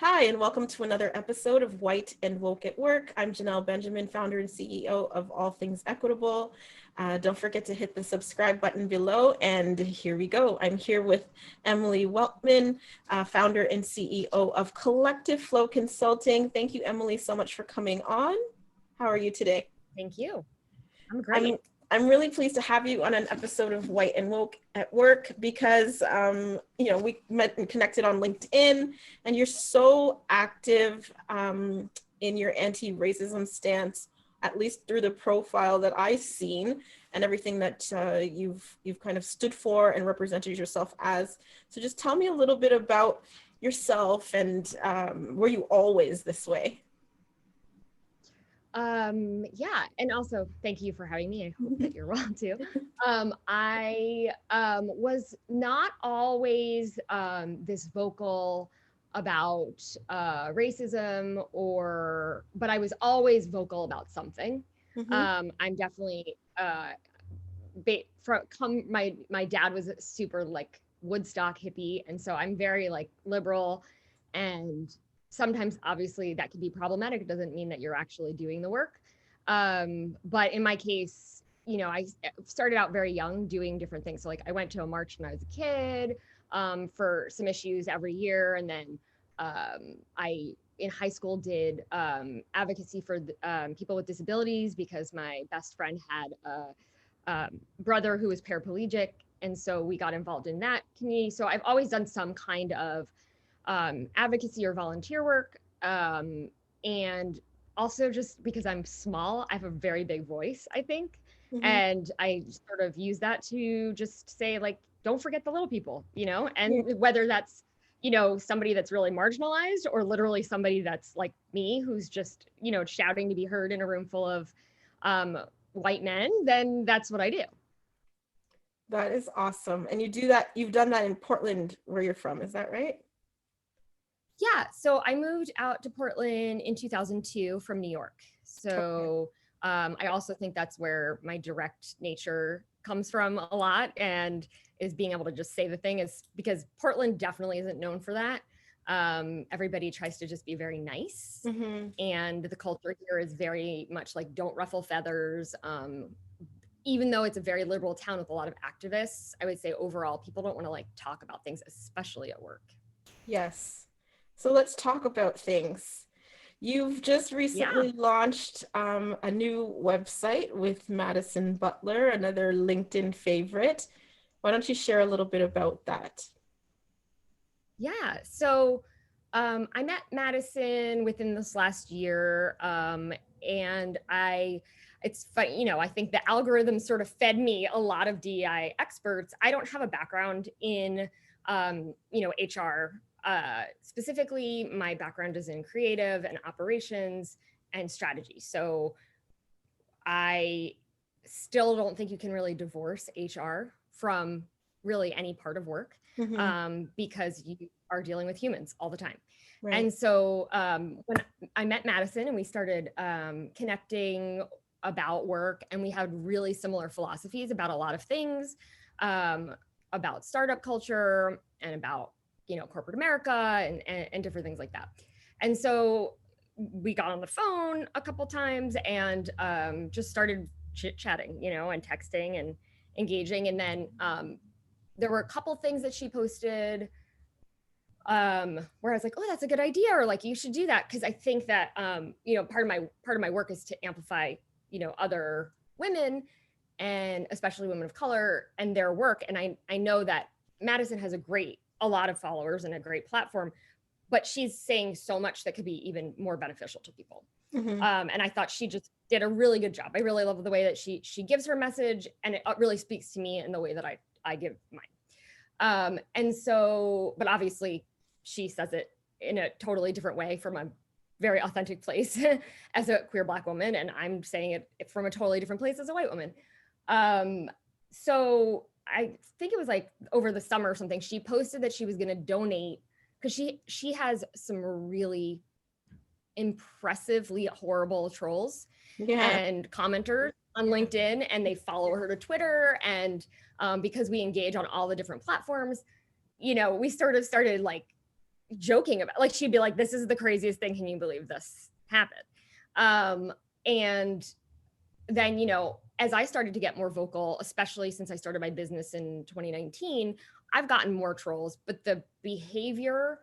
Hi, and welcome to another episode of White and Woke at Work. I'm Janelle Benjamin, founder and CEO of All Things Equitable. Don't forget to hit the subscribe button below, and here we go. I'm here with Emily Weltman, founder and CEO of coFLOWco Consulting. Thank you, Emily, so much for coming on. How are you today? Thank you. I'm great. I'm really pleased to have you on an episode of White and Woke at Work because, we met and connected on LinkedIn, and you're so active in your anti-racism stance, at least through the profile that I've seen and everything that you've kind of stood for and represented yourself as. So just tell me a little bit about yourself and were you always this way? Yeah, and also thank you for having me. I hope that you're well too. I was not always this vocal about racism, but I was always vocal about something. I'm definitely my dad was a super like Woodstock hippie, and so I'm very like liberal, and sometimes obviously that can be problematic. It doesn't mean that you're actually doing the work. But in my case, I started out very young doing different things. So like I went to a march when I was a kid for some issues every year. And then I, in high school, did advocacy for people with disabilities because my best friend had a brother who was paraplegic. And so we got involved in that community. So I've always done some kind of advocacy or volunteer work. And also just because I'm small, I have a very big voice, I think. And I sort of use that to just say, like, don't forget the little people, and whether that's, somebody that's really marginalized or literally somebody that's like me, who's just, shouting to be heard in a room full of white men, then that's what I do. That is awesome. And you've done that in Portland, where you're from, is that right? Yeah, so I moved out to Portland in 2002 from New York. So I also think that's where my direct nature comes from a lot, and is being able to just say the thing, is because Portland definitely isn't known for that. Everybody tries to just be very nice. And the culture here is very much like, don't ruffle feathers. Even though it's a very liberal town with a lot of activists, I would say overall people don't want to like talk about things, especially at work. Yes. So let's talk about things. You've just recently launched a new website with Madison Butler, another LinkedIn favorite. Why don't you share a little bit about that? Yeah, so I met Madison within this last year, and it's funny, I think the algorithm sort of fed me a lot of DEI experts. I don't have a background in, HR. Specifically, my background is in creative and operations and strategy. So I still don't think you can really divorce HR from really any part of work, because you are dealing with humans all the time. Right. And so when I met Madison and we started connecting about work, and we had really similar philosophies about a lot of things, about startup culture and about corporate America and different things like that. And so we got on the phone a couple times and just started chit-chatting, and texting and engaging. And then there were a couple things that she posted where I was like, oh, that's a good idea, or like, you should do that. Cause I think that, part of my work is to amplify, other women, and especially women of color and their work. And I know that Madison has a lot of followers and a great platform, but she's saying so much that could be even more beneficial to people. And I thought she just did a really good job. I really love the way that she gives her message, and it really speaks to me in the way that I give mine. And so, but obviously she says it in a totally different way from a very authentic place as a queer Black woman. And I'm saying it from a totally different place as a white woman. So I think it was like over the summer or something, she posted that she was going to donate, because she has some really impressively horrible trolls and commenters on LinkedIn, and they follow her to Twitter. And because we engage on all the different platforms, we sort of started like joking about, like, she'd be like, this is the craziest thing. Can you believe this happened? And then, you know, as I started to get more vocal, especially since I started my business in 2019, I've gotten more trolls, but the behavior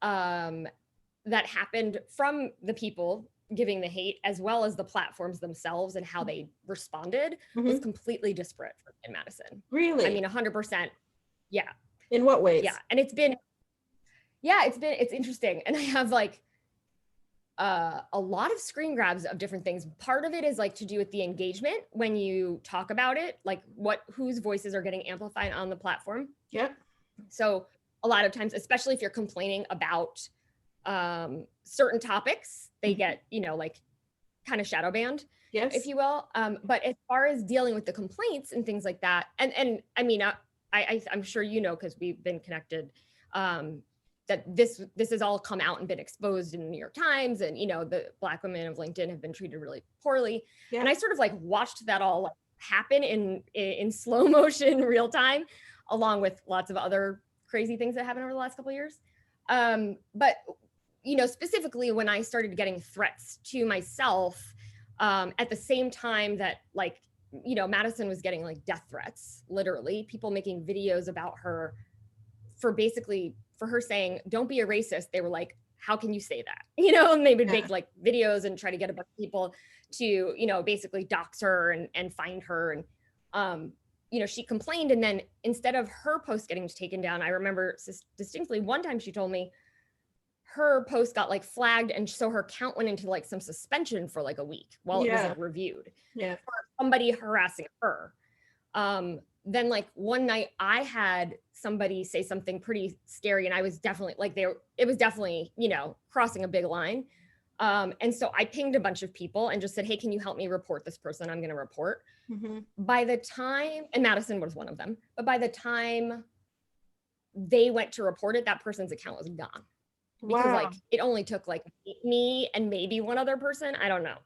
that happened from the people giving the hate, as well as the platforms themselves and how they responded, was completely disparate in Madison. Really? I mean, 100%. Yeah. In what ways? Yeah. And it's interesting. And I have like a lot of screen grabs of different things. Part of it is like to do with the engagement when you talk about it, like whose voices are getting amplified on the platform. Yep. So a lot of times, especially if you're complaining about certain topics, they get, you know, like kind of shadow banned, yes, if you will. But as far as dealing with the complaints and things like that, and I mean, I'm sure you know, because we've been connected, that this has all come out and been exposed in the New York Times, and, you know, the Black women of LinkedIn have been treated really poorly. Yeah. And I sort of like watched that all happen in slow motion, real time, along with lots of other crazy things that happened over the last couple of years. But, you know, specifically when I started getting threats to myself, at the same time that, like, you know, Madison was getting like death threats, literally, people making videos about her for her saying, don't be a racist. They were like, how can you say that? You know, and they would make like videos and try to get a bunch of people to, you know, basically dox her and find her. And, you know, she complained. And then instead of her post getting taken down, I remember distinctly one time she told me her post got like flagged. And so her account went into like some suspension for like a week while it was like reviewed for somebody harassing her. Then like one night I had somebody say something pretty scary, and I was definitely like, it was definitely, you know, crossing a big line. And so I pinged a bunch of people and just said, hey, can you help me report this person? I'm going to report. By the time, and Madison was one of them, but by the time they went to report it, that person's account was gone. Because like, it only took like me and maybe one other person. I don't know.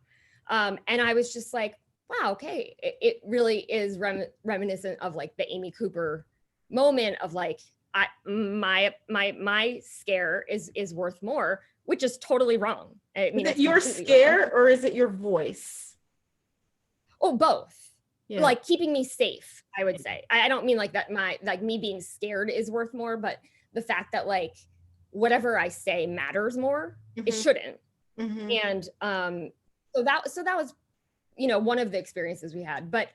And I was just like, wow, okay. It really is reminiscent of like the Amy Cooper moment of like, my scare is worth more, which is totally wrong. I mean, is it your scare wrong. Or is it your voice? Oh, both. Yeah. Like keeping me safe, I would say. I don't mean like that me being scared is worth more, but the fact that like whatever I say matters more, it shouldn't. And so that was, you know, one of the experiences we had. But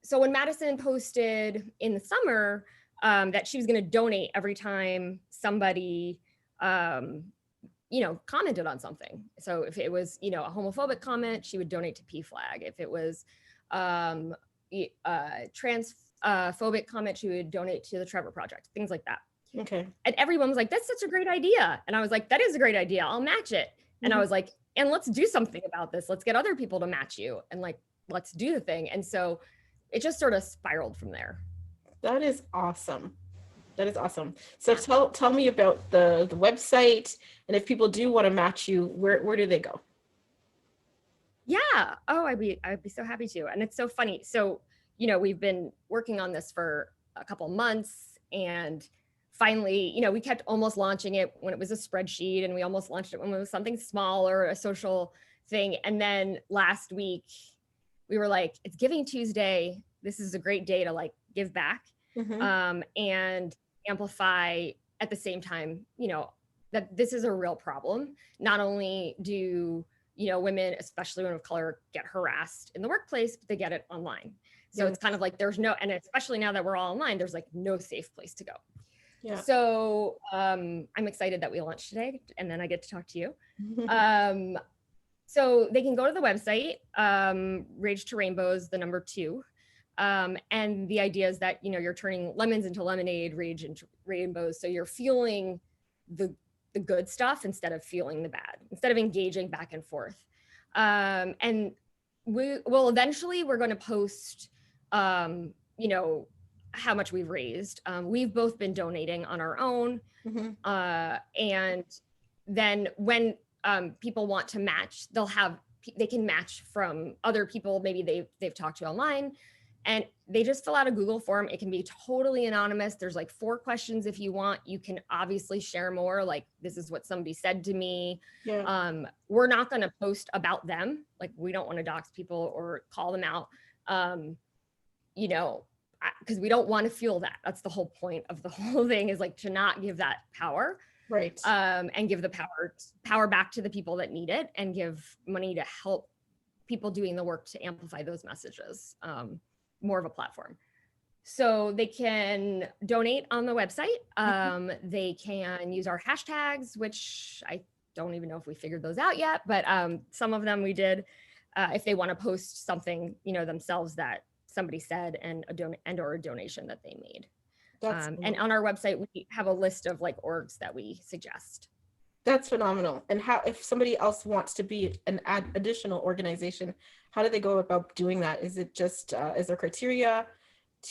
so when Madison posted in the summer that she was going to donate every time somebody, you know, commented on something. So if it was, you know, a homophobic comment, she would donate to PFLAG. If it was transphobic comment, she would donate to the Trevor Project, things like that. Okay. And everyone was like, that's such a great idea. And I was like, that is a great idea. I'll match it. And I was like, and let's do something about this. Let's get other people to match you and like, let's do the thing. And so it just sort of spiraled from there. That is awesome. That is awesome. So tell me about the website, and if people do want to match you, where do they go? Yeah. Oh, I'd be so happy to. And it's so funny. So, you know, we've been working on this for a couple months, and finally, you know, we kept almost launching it when it was a spreadsheet, and we almost launched it when it was something small or a social thing. And then last week we were like, it's Giving Tuesday. This is a great day to like give back and amplify at the same time, you know, that this is a real problem. Not only do, you know, women, especially women of color, get harassed in the workplace, but they get it online. So it's kind of like there's no, and especially now that we're all online, there's like no safe place to go. Yeah. So I'm excited that we launched today, and then I get to talk to you. So they can go to the website, Rage to Rainbows, the number 2. And the idea is that, you know, you're turning lemons into lemonade, rage into rainbows. So you're feeling the good stuff instead of feeling the bad, instead of engaging back and forth. And we're going to post, you know, how much we've raised. We've both been donating on our own. And then when people want to match, they can match from other people maybe they've talked to online. And they just fill out a Google form. It can be totally anonymous. There's like 4 questions if you want. You can obviously share more, like, this is what somebody said to me. Yeah. We're not going to post about them. Like, we don't want to dox people or call them out, you know, because we don't want to feel that. That's the whole point of the whole thing, is like to not give that power. Right. And give the power back to the people that need it, and give money to help people doing the work to amplify those messages. More of a platform. So they can donate on the website. They can use our hashtags, which I don't even know if we figured those out yet, but some of them we did. If they want to post something, you know, themselves that somebody said, and or a donation that they made. And on our website, we have a list of like orgs that we suggest. That's phenomenal. And how, if somebody else wants to be an additional organization, how do they go about doing that? Is it just, is there criteria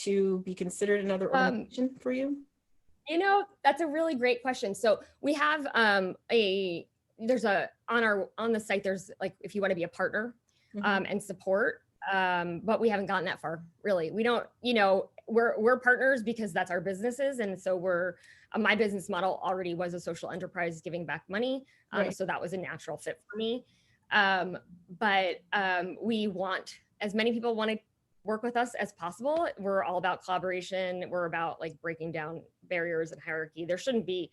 to be considered another organization for you? You know, that's a really great question. So we have on the site, there's like, if you want to be a partner and support, but we haven't gotten that far, really. We don't, you know, we're partners because that's our businesses. And so my business model already was a social enterprise giving back money. Right. So that was a natural fit for me. But we want as many people want to work with us as possible. We're all about collaboration. We're about like breaking down barriers and hierarchy. There shouldn't be,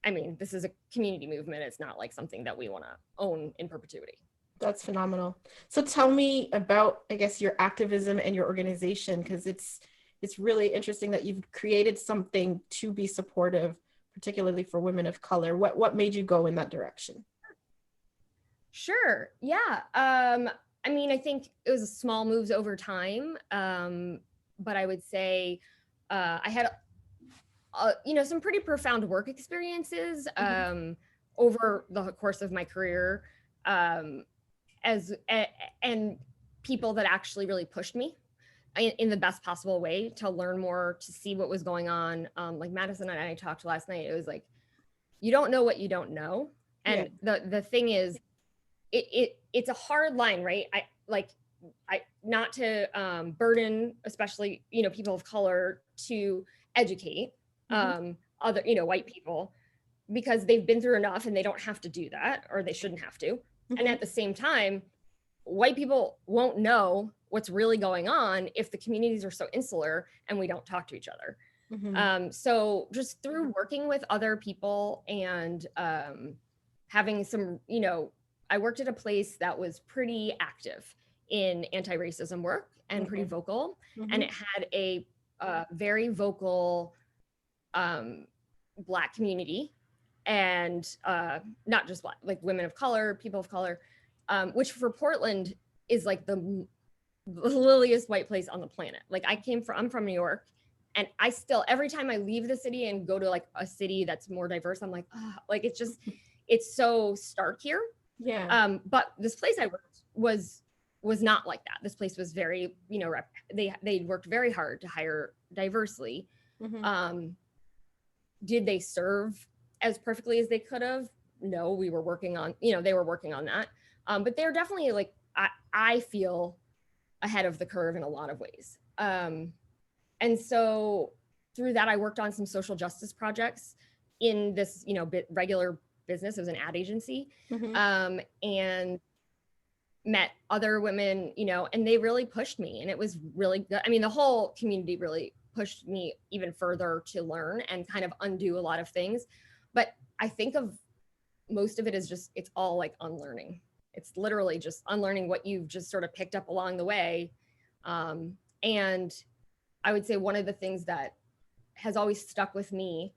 I mean, this is a community movement. It's not like something that we want to own in perpetuity. That's phenomenal. So tell me about, I guess, your activism and your organization, because it's really interesting that you've created something to be supportive, particularly for women of color. What made you go in that direction? Sure. Yeah. I mean, I think it was small moves over time. But I would say I had, you know, some pretty profound work experiences over the course of my career, and people that actually really pushed me in the best possible way to learn more, to see what was going on. Like Madison and I talked last night, it was like, you don't know what you don't know. And the thing is, it's a hard line, right? I not to burden, especially, you know, people of color, to educate other, you know, white people, because they've been through enough and they don't have to do that, or they shouldn't have to. And at the same time, white people won't know what's really going on if the communities are so insular and we don't talk to each other. So just through working with other people and having some, you know, I worked at a place that was pretty active in anti-racism work and pretty vocal, and it had a very vocal Black community, and not just Black, like women of color, people of color, which for Portland is like the liliest white place on the planet. Like I'm from New York, and I still, every time I leave the city and go to like a city that's more diverse, I'm like, oh, like it's just, it's so stark here. Yeah. But this place I worked was not like that. This place was very, you know, they worked very hard to hire diversely. Did they serve as perfectly as they could have? No, we were working on, you know, they were working on that. But they're definitely like, I feel ahead of the curve in a lot of ways. And so through that, I worked on some social justice projects in this, you know, regular business. It was an ad agency, and met other women, you know, and they really pushed me, and it was really good. I mean, the whole community really pushed me even further to learn and kind of undo a lot of things. But I think of most of it as just, it's all like unlearning. It's literally just unlearning what you've just sort of picked up along the way. And I would say one of the things that has always stuck with me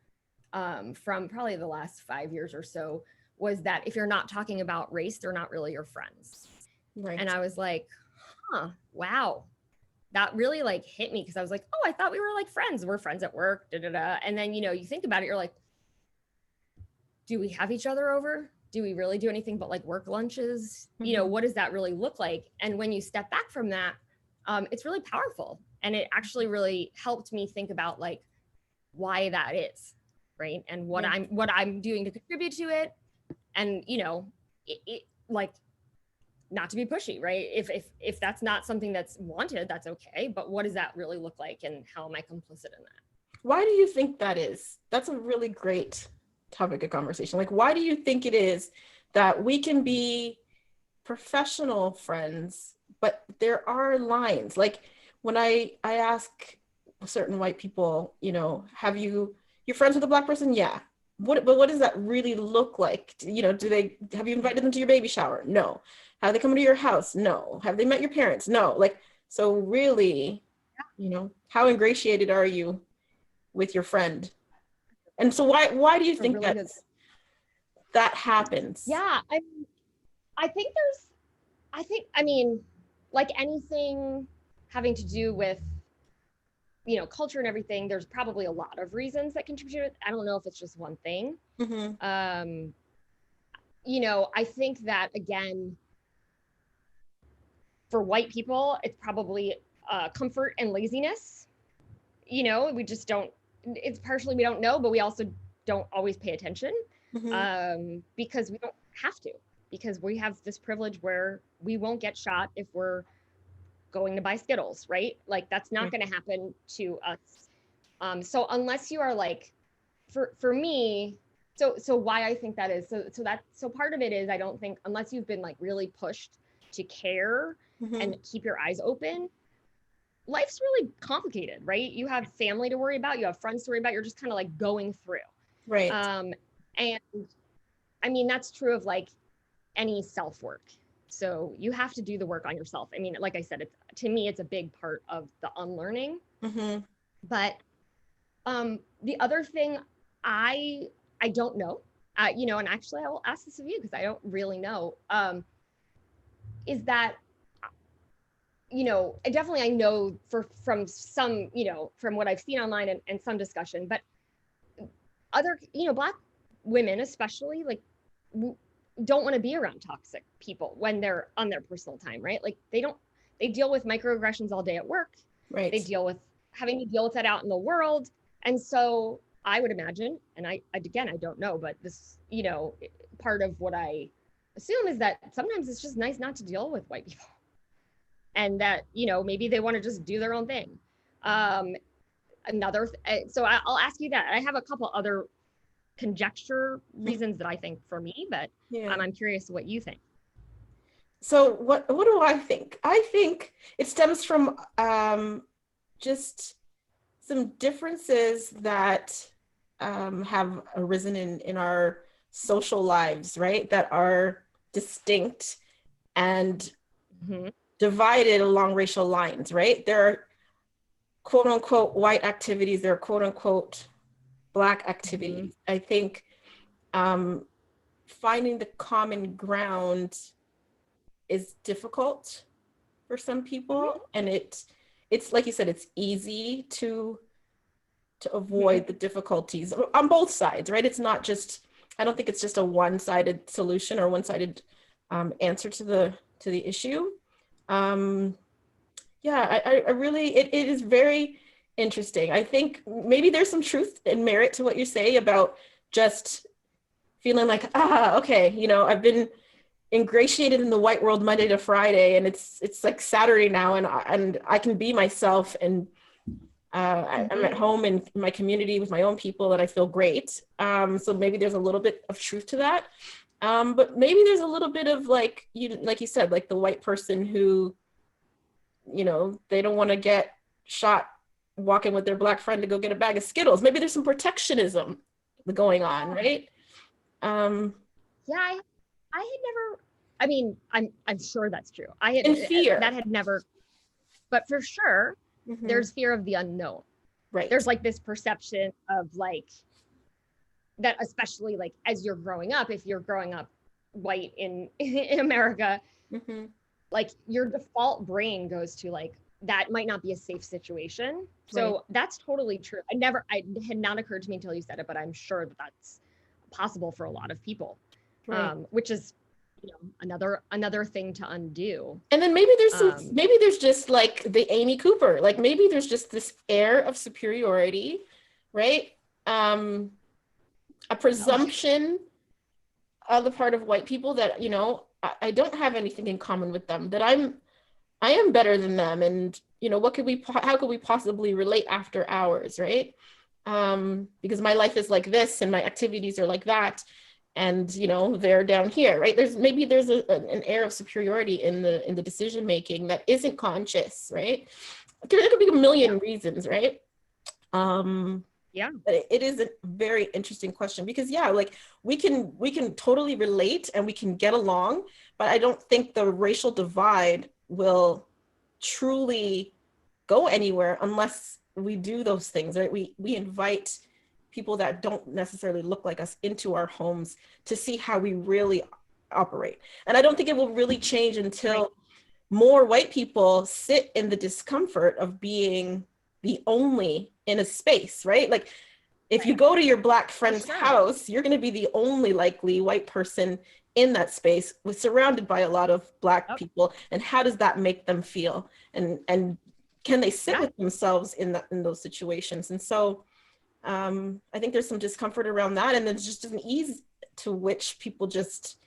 from probably the last 5 years or so was that if you're not talking about race, they're not really your friends. Right. And I was like, wow, that really like hit me, because I was like, oh, I thought we were like friends. We're friends at work, And then, you know, you think about it, you're like, do we have each other over? Do we really do anything but like work lunches? You know, what does that really look like? And when you step back from that, it's really powerful. And it actually really helped me think about like why that is, right? And what I'm doing to contribute to it. And, you know, it like, not to be pushy, right? If that's not something that's wanted, that's okay. But what does that really look like, and how am I complicit in that? Why do you think that is? That's a really great topic of conversation. Like, why do you think it is that we can be professional friends, but there are lines? Like when I ask certain white people, you know, you're friends with a Black person? Yeah. But what does that really look like? You know, have you invited them to your baby shower? No. Have they come to your house? No. Have they met your parents? No. Like, so really, you know, how ingratiated are you with your friend? And so why do you think really that happens? Yeah, I mean, like anything having to do with, you know, culture and everything, there's probably a lot of reasons that contribute. I don't know if it's just one thing. Mm-hmm. You know, I think that again, for white people, it's probably comfort and laziness. You know, we just don't, it's partially we don't know, but we also don't always pay attention, because we don't have to, because we have this privilege where we won't get shot if we're going to buy Skittles, right? Like that's not going to happen to us. So unless you are like, for me, so why I think that is, so part of it is I don't think, unless you've been like really pushed to care and keep your eyes open, life's really complicated, right? You have family to worry about, you have friends to worry about, you're just kind of like going through. Right. And I mean, that's true of like any self-work. So you have to do the work on yourself. I mean, like I said, to me, it's a big part of the unlearning. But the other thing I don't know, you know, and actually I will ask this of you because I don't really know, is that, you know, I know from some, you know, from what I've seen online and some discussion, but other, you know, Black women especially, like, don't want to be around toxic people when they're on their personal time, right? Like they deal with microaggressions all day at work. Right. They deal with having to deal with that out in the world. And so I would imagine, and again, I don't know, but this, you know, part of what I assume is that sometimes it's just nice not to deal with white people. And that, you know, maybe they want to just do their own thing. So I'll ask you that. I have a couple other conjecture reasons that I think for me, but I'm curious what you think. So what do I think? I think it stems from just some differences that have arisen in our social lives, right? That are distinct and divided along racial lines, right? There are quote unquote white activities, there are quote unquote Black activities. I think finding the common ground is difficult for some people, and it's like you said, it's easy to avoid the difficulties on both sides, right? It's not just, I don't think it's just a one-sided solution or one-sided answer to the issue. Yeah, I really, it is very interesting. I think maybe there's some truth and merit to what you say about just feeling like, okay, you know, I've been ingratiated in the white world Monday to Friday, and it's like Saturday now, and I can be myself, and I'm at home in my community with my own people, and I feel great. So maybe there's a little bit of truth to that. But maybe there's a little bit of like you said, like the white person who, you know, they don't want to get shot walking with their Black friend to go get a bag of Skittles. Maybe there's some protectionism going on, right? Yeah, I had never, I mean, I'm sure that's true. In fear. That had never, but for sure, there's fear of the unknown. Right. There's like this perception of like, that especially like as you're growing up, if you're growing up white in America, like your default brain goes to like, that might not be a safe situation. So that's totally true. It had not occurred to me until you said it, but I'm sure that that's possible for a lot of people, which is, you know, another thing to undo. And then maybe there's just like the Amy Cooper, like maybe there's just this air of superiority, right? A presumption on the part of white people that, I don't have anything in common with them, that I am better than them. And, how could we possibly relate after hours, right? Because my life is like this and my activities are like that. And, they're down here, right? There's an air of superiority in the decision making that isn't conscious, right? It could be a million reasons, right? But it is a very interesting question because like we can totally relate and we can get along, but I don't think the racial divide will truly go anywhere unless we do those things, right? We invite people that don't necessarily look like us into our homes to see how we really operate. And I don't think it will really change until more white people sit in the discomfort of being the only in a space, right? Like if you go to your Black friend's house, you're going to be the only likely white person in that space, surrounded by a lot of Black people. And how does that make them feel? And can they sit with themselves in those situations? And so I think there's some discomfort around that. And there's just an ease to which people just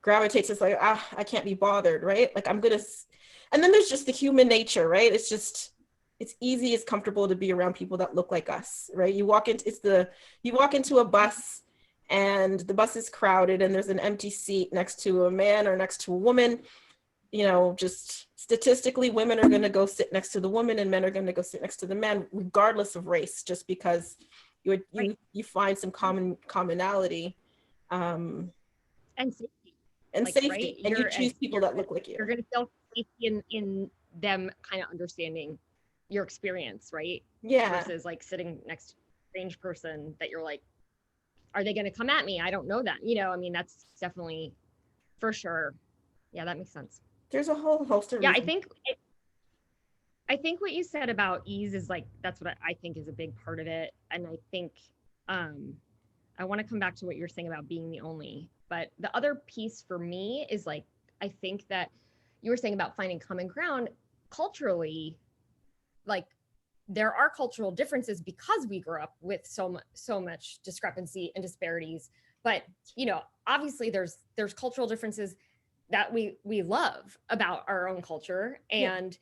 gravitate to, like, I can't be bothered, right? Like and then there's just the human nature, right? It's easy, it's comfortable to be around people that look like us, right? You walk into a bus and the bus is crowded and there's an empty seat next to a man or next to a woman. Just statistically, women are going to go sit next to the woman and men are going to go sit next to the man, regardless of race, just because you find some commonality. And safety. And safety. And you choose people that look like you. You're going to feel safety in them kind of understanding your experience, right? Yeah. Versus like sitting next to a strange person that you're like, are they going to come at me? I don't know that. That's definitely for sure. Yeah, that makes sense. There's a whole host of reasons. I think what you said about ease is like, that's what I think is a big part of it. And I think I want to come back to what you're saying about being the only, but the other piece for me is like, I think that you were saying about finding common ground culturally, like there are cultural differences because we grew up with so much discrepancy and disparities, but obviously there's cultural differences that we love about our own culture, and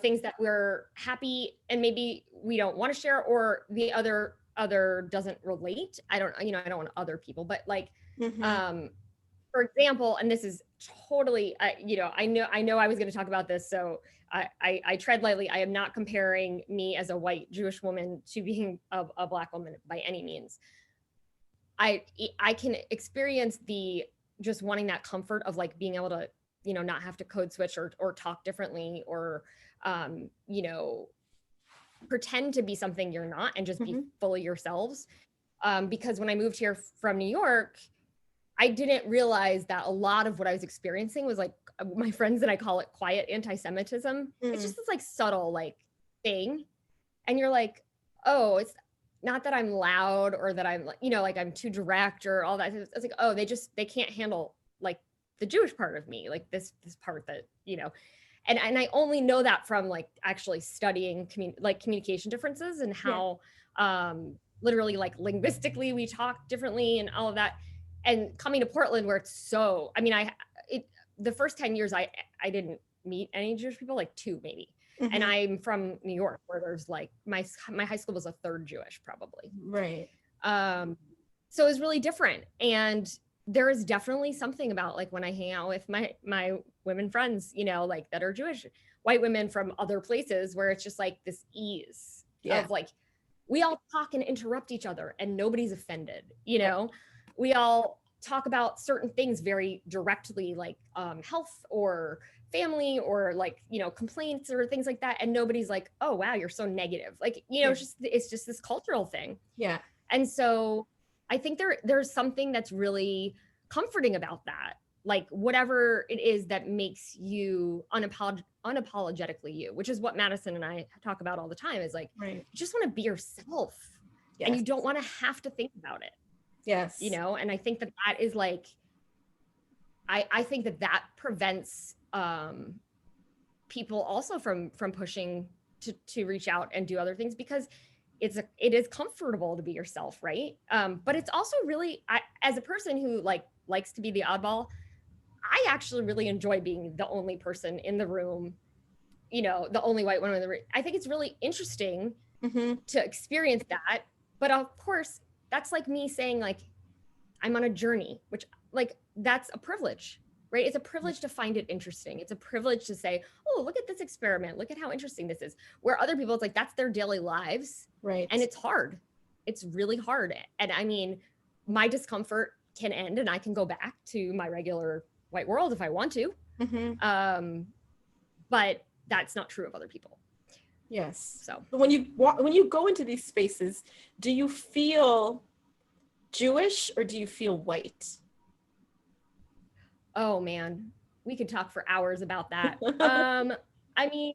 things that we're happy and maybe we don't want to share, or the other doesn't relate. I don't want other people, but like for example, and this is totally I know I was going to talk about this, so I tread lightly. I am not comparing me as a white Jewish woman to being a Black woman by any means. I can experience the just wanting that comfort of like being able to, not have to code switch or talk differently or, pretend to be something you're not and just be fully yourselves. Because when I moved here from New York, I didn't realize that a lot of what I was experiencing was like, my friends and I call it quiet anti-Semitism. It's just this like subtle like thing. And you're like, oh, it's not that I'm loud or that I'm like, like I'm too direct or all that. It's like, oh, they can't handle like the Jewish part of me, like this part that, and I only know that from like actually studying communication differences and how literally like linguistically we talk differently and all of that. And coming to Portland where it's so, the first 10 years I didn't meet any Jewish people, like 2 maybe. And I'm from New York where there's like my high school was a third Jewish probably. Right. So it was really different. And there is definitely something about like when I hang out with my women friends, like that are Jewish, white women from other places, where it's just like this ease of like, we all talk and interrupt each other and nobody's offended, we all talk about certain things very directly, like health or family or like, complaints or things like that. And nobody's like, oh, wow, you're so negative. Like, it's just this cultural thing. Yeah. And so I think there's something that's really comforting about that. Like whatever it is that makes you unapologetically you, which is what Madison and I talk about all the time, is like, you just want to be yourself and you don't want to have to think about it. Yes. And I think that is like, I think that prevents people also from pushing to reach out and do other things, because it is comfortable to be yourself, right? But it's also really, as a person who like likes to be the oddball. I actually really enjoy being the only person in the room, you know, the only white woman in the room. I think it's really interesting to experience that. But of course, that's like me saying like, I'm on a journey, which like, that's a privilege, right? It's a privilege to find it interesting. It's a privilege to say, oh, look at this experiment. Look at how interesting this is. Where other people, it's like, that's their daily lives. Right. And it's hard. It's really hard. And I mean, my discomfort can end and I can go back to my regular white world if I want to. But that's not true of other people. Yes. So when you go into these spaces, do you feel Jewish or do you feel white? Oh man, we could talk for hours about that. I mean,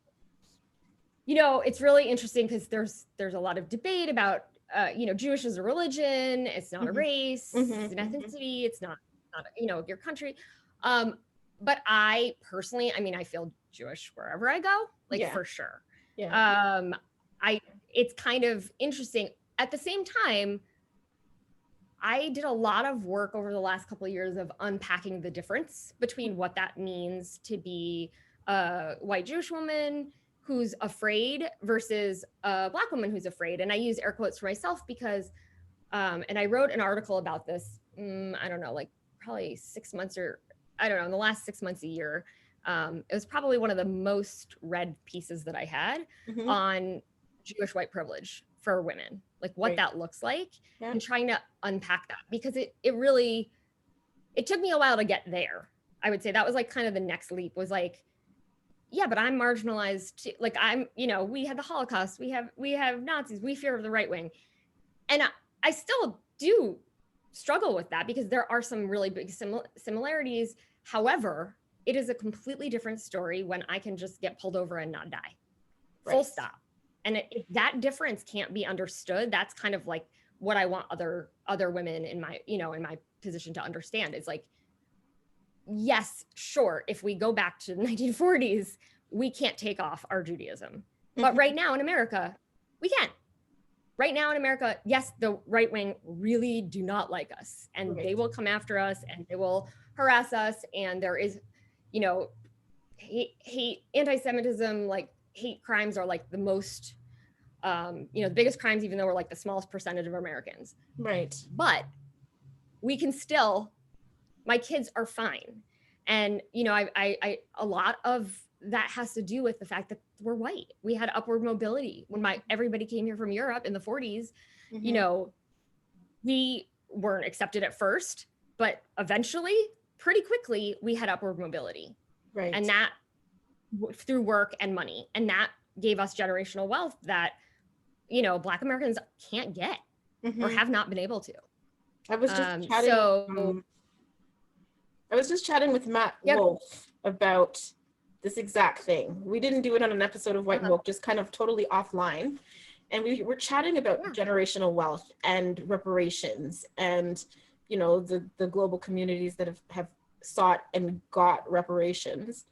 you know, it's really interesting because there's a lot of debate about, you know, Jewish is a religion. It's not a race. It's an ethnicity. It's not, you know, your country. But I personally, I mean, I feel Jewish wherever I go, like for sure. Yeah. It's kind of interesting. At the same time, I did a lot of work over the last couple of years of unpacking the difference between what that means to be a white Jewish woman who's afraid versus a Black woman who's afraid. And I use air quotes for myself because, and I wrote an article about this, I don't know, like probably 6 months or I don't know, in the last 6 months, a year. It was probably one of the most read pieces that I had on Jewish white privilege for women, like what that looks like, and trying to unpack that because it really, it took me a while to get there. I would say that was like kind of the next leap was like, yeah, but I'm marginalized too. Like I'm, you know, we had the Holocaust, we have Nazis, we fear the right wing. And I still do struggle with that because there are some really big similarities. However, it is a completely different story when I can just get pulled over and not die. Full stop. And if that difference can't be understood, that's kind of like what I want other women in my, you know, in my position to understand. It's like, yes, sure, if we go back to the 1940s, we can't take off our Judaism. But right now in America, we can. Right now in America, yes, the right wing really do not like us and they will come after us and they will harass us. And there is, you know, hate, anti-Semitism, like hate crimes are like the most, you know, the biggest crimes, even though we're like the smallest percentage of Americans. Right. But we can still, my kids are fine. And, you know, I a lot of that has to do with the fact that we're white. We had upward mobility when everybody came here from Europe in the 40s. You know, we weren't accepted at first, but eventually, pretty quickly, we had upward mobility. Right. And that through work and money. And that gave us generational wealth that, you know, Black Americans can't get or have not been able to. I was just chatting. I was just chatting with Matt Wolf about this exact thing. We didn't do it on an episode of White and Woke, just kind of totally offline. And we were chatting about generational wealth and reparations and, you know, the global communities that have sought and got reparations.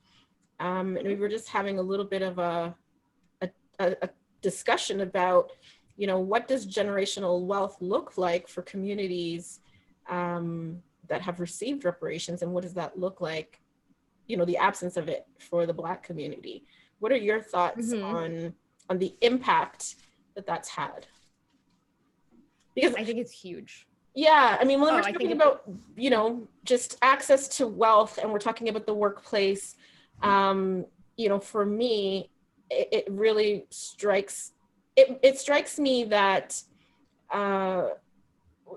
And we were just having a little bit of a discussion about, you know, what does generational wealth look like for communities that have received reparations, and what does that look like, you know, the absence of it for the Black community? What are your thoughts on the impact that that's had? Because I think it's huge. Yeah, I mean, when we're talking about, you know, just access to wealth and we're talking about the workplace, you know, for me, it really strikes, it strikes me that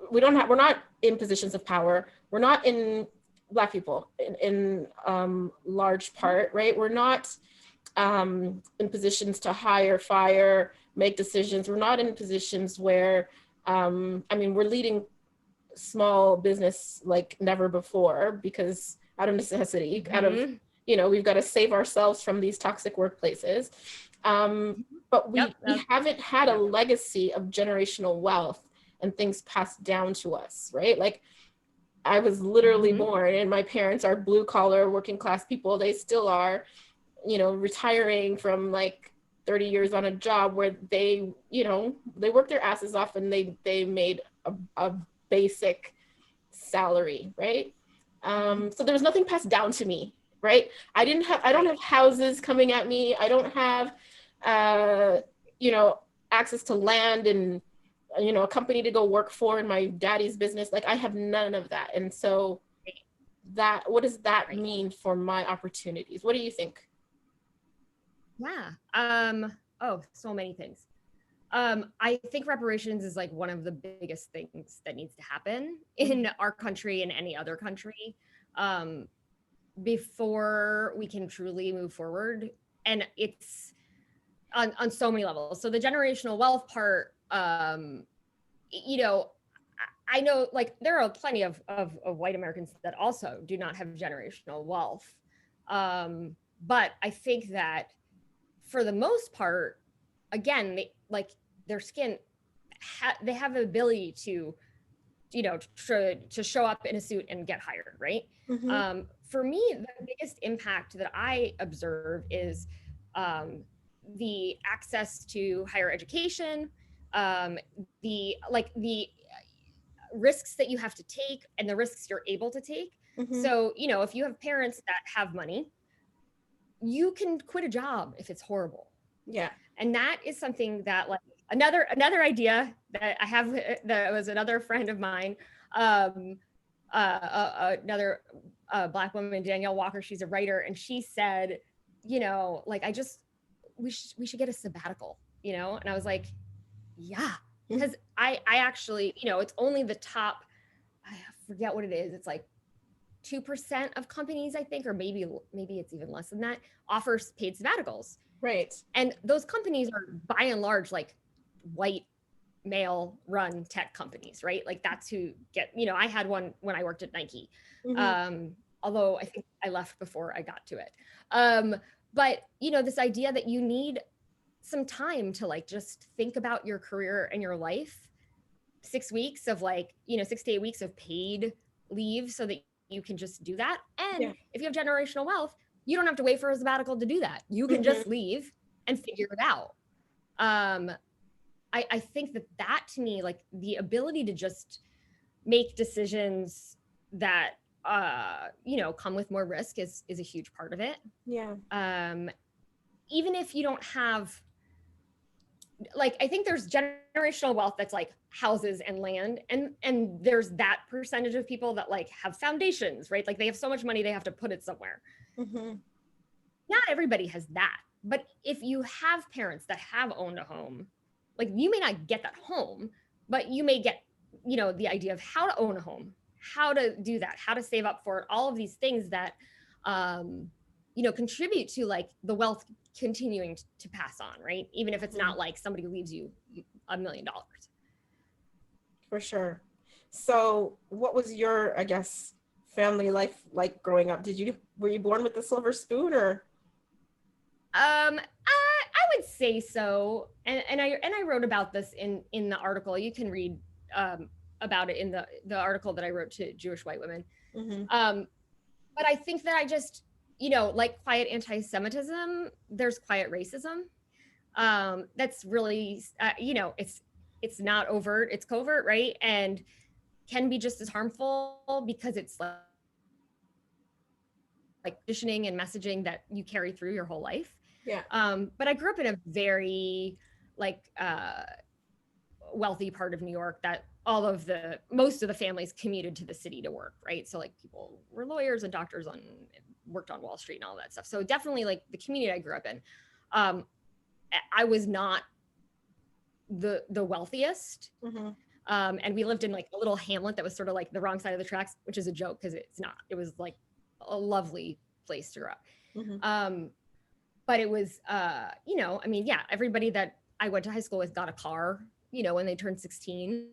we're not in positions of power. We're not in Black people in large part, right? We're not in positions to hire, fire, make decisions. We're not in positions where, I mean, we're leading small business like never before because out of necessity, out of, you know, we've got to save ourselves from these toxic workplaces. But we haven't had a legacy of generational wealth and things passed down to us, right? Like I was literally born and my parents are blue collar working class people. They still are, you know, retiring from like 30 years on a job where they, you know, they worked their asses off and they made a basic salary, right? So there was nothing passed down to me, right? I don't have houses coming at me. I don't have, you know, access to land and, you know, a company to go work for in my daddy's business. Like I have none of that. And so what does that mean for my opportunities? What do you think? Yeah. Oh, so many things. I think reparations is like one of the biggest things that needs to happen in our country and any other country, before we can truly move forward. And it's on so many levels. So the generational wealth part, you know, I know like there are plenty of white Americans that also do not have generational wealth. But I think that for the most part, again, like their skin, they have the ability to, you know, to show up in a suit and get hired, right? For me, the biggest impact that I observe is the access to higher education, the risks that you have to take and the risks you're able to take. So, you know, if you have parents that have money, you can quit a job if it's horrible. Yeah. And that is something that like another idea that I have, that was another friend of mine, another Black woman, Danielle Walker, she's a writer, and she said, you know, like we should get a sabbatical, you know? And I was like, yeah, because I actually, you know, it's only the top, I forget what it is. It's like 2% of companies, I think, or maybe it's even less than that, offers paid sabbaticals. Right. And those companies are by and large like white male run tech companies, right? Like that's who get, you know, I had one when I worked at Nike. Although I think I left before I got to it. But you know, this idea that you need some time to like just think about your career and your life, 6 weeks of like, you know, 6 to 8 weeks of paid leave so that you can just do that. And if you have generational wealth, you don't have to wait for a sabbatical to do that. You can just leave and figure it out. I think that to me, like the ability to just make decisions that, you know, come with more risk is a huge part of it. Yeah. Even if you don't have, like, I think there's generational wealth that's like houses and land, and there's that percentage of people that like have foundations, right? Like they have so much money, they have to put it somewhere. Not everybody has that. But if you have parents that have owned a home, like you may not get that home, but you may get, you know, the idea of how to own a home, how to do that, how to save up for it, all of these things that, you know, contribute to like the wealth continuing to pass on, right? Even if it's not like somebody leaves you $1 million. For sure. So what was your, I guess, family life like growing up? Were you born with a silver spoon or? I would say so. And I wrote about this in the article. You can read about it in the article that I wrote to Jewish white women. But I think that I just, you know, like quiet anti-Semitism, there's quiet racism. That's really, you know, it's not overt, it's covert, right? And can be just as harmful because it's like conditioning and messaging that you carry through your whole life. Yeah. But I grew up in a very like wealthy part of New York that most of the families commuted to the city to work, right? So like people were lawyers and doctors worked on Wall Street and all that stuff. So definitely like the community I grew up in, I was not the wealthiest. And we lived in like a little hamlet that was sort of like the wrong side of the tracks, which is a joke because it's not. It was like a lovely place to grow up. But it was, you know, I mean, yeah, everybody that I went to high school with got a car, you know, when they turned 16.